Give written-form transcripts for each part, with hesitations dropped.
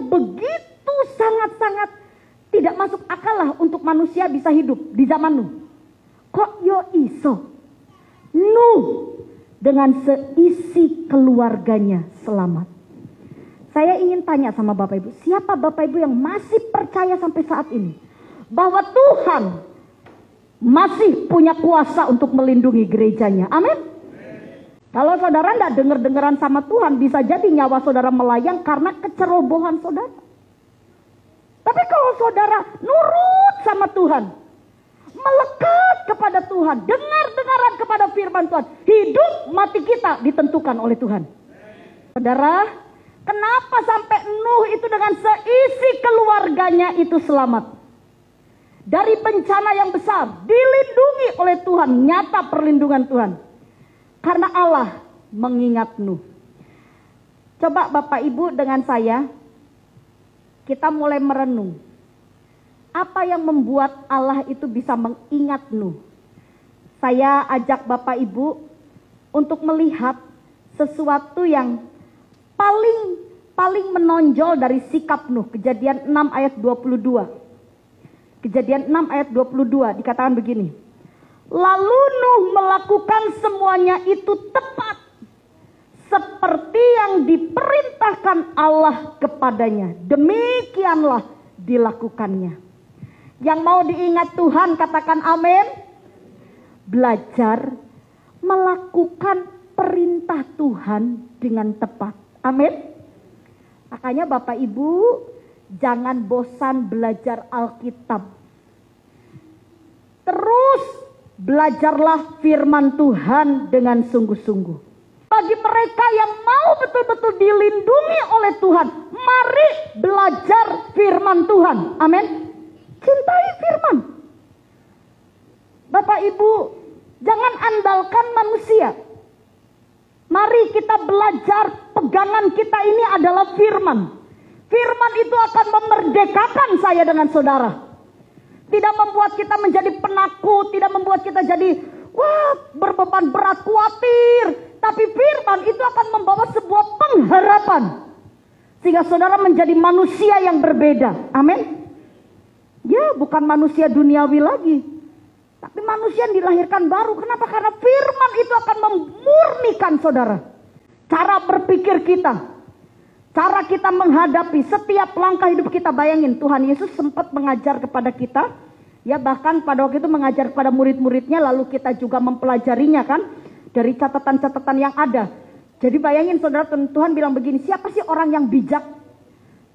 yang begitu sangat-sangat tidak masuk akal lah untuk manusia bisa hidup di zaman Nuh. Kok yo iso Nuh dengan seisi keluarganya selamat? Saya ingin tanya sama Bapak Ibu, siapa Bapak Ibu yang masih percaya sampai saat ini bahwa Tuhan masih punya kuasa untuk melindungi gerejanya? Amin. Kalau saudara tidak dengar-dengaran sama Tuhan, bisa jadi nyawa saudara melayang karena kecerobohan saudara. Tapi kalau saudara nurut sama Tuhan, melekat kepada Tuhan, dengar-dengaran kepada firman Tuhan, hidup mati kita ditentukan oleh Tuhan. Saudara, kenapa sampai Nuh itu dengan seisi keluarganya itu selamat? Dari bencana yang besar, dilindungi oleh Tuhan, nyata perlindungan Tuhan. Karena Allah mengingat Nuh. Coba Bapak Ibu dengan saya, kita mulai merenung. Apa yang membuat Allah itu bisa mengingat Nuh? Saya ajak Bapak Ibu untuk melihat sesuatu yang paling menonjol dari sikap Nuh. Kejadian 6 ayat 22. Kejadian 6 ayat 22 dikatakan begini. Lalu Nuh melakukan semuanya itu tepat seperti yang diperintahkan Allah kepadanya. Demikianlah dilakukannya. Yang mau diingat Tuhan katakan amin. Belajar melakukan perintah Tuhan dengan tepat. Amin. Makanya Bapak Ibu, jangan bosan belajar Alkitab. Terus belajarlah firman Tuhan dengan sungguh-sungguh. Bagi mereka yang mau betul-betul dilindungi oleh Tuhan, mari belajar firman Tuhan. Amin. Cintai firman. Bapak Ibu, jangan andalkan manusia. Mari kita belajar, pegangan kita ini adalah firman. Firman itu akan memerdekakan saya dengan saudara. Tidak membuat kita menjadi penakut, tidak membuat kita jadi berbeban berat, khawatir. Tapi firman itu akan membawa sebuah pengharapan. Sehingga saudara menjadi manusia yang berbeda. Amin. Ya, bukan manusia duniawi lagi. Tapi manusia yang dilahirkan baru. Kenapa? Karena firman itu akan memurnikan saudara. Cara berpikir kita. Cara kita menghadapi setiap langkah hidup kita. Bayangin, Tuhan Yesus sempat mengajar kepada kita. Ya, bahkan pada waktu itu mengajar kepada murid-muridnya. Lalu kita juga mempelajarinya kan. Dari catatan-catatan yang ada. Jadi bayangin saudara, Tuhan bilang begini. Siapa sih orang yang bijak?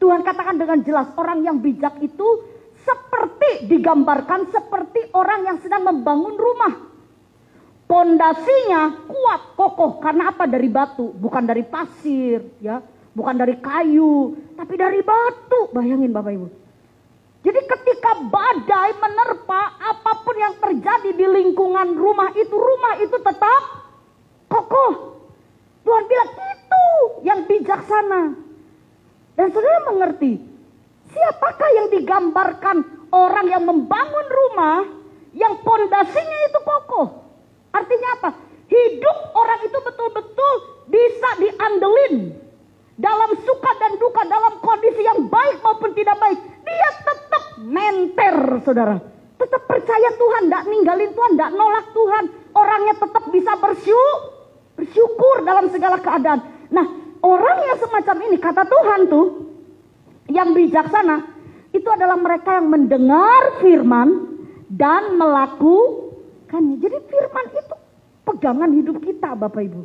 Tuhan katakan dengan jelas. Orang yang bijak itu seperti digambarkan seperti orang yang sedang membangun rumah. Pondasinya kuat, kokoh. Karena apa? Dari batu, bukan dari pasir, ya, bukan dari kayu, tapi dari batu. Bayangin Bapak Ibu. Jadi ketika badai menerpa, apapun yang terjadi di lingkungan rumah itu tetap kokoh. Tuhan bilang itu yang bijaksana. Dan saudara mengerti. Siapakah yang digambarkan orang yang membangun rumah yang pondasinya itu kokoh? Artinya apa? Hidup orang itu betul-betul bisa diandelin. Dalam suka dan duka, dalam kondisi yang baik maupun tidak baik. Dia tetap menter saudara. Tetap percaya Tuhan, tidak ninggalin Tuhan, tidak nolak Tuhan. Orangnya tetap bisa bersyukur dalam segala keadaan. Nah, orang yang semacam ini, kata Tuhan tuh, yang bijaksana itu adalah mereka yang mendengar firman dan melakukannya. Jadi firman itu pegangan hidup kita Bapak Ibu.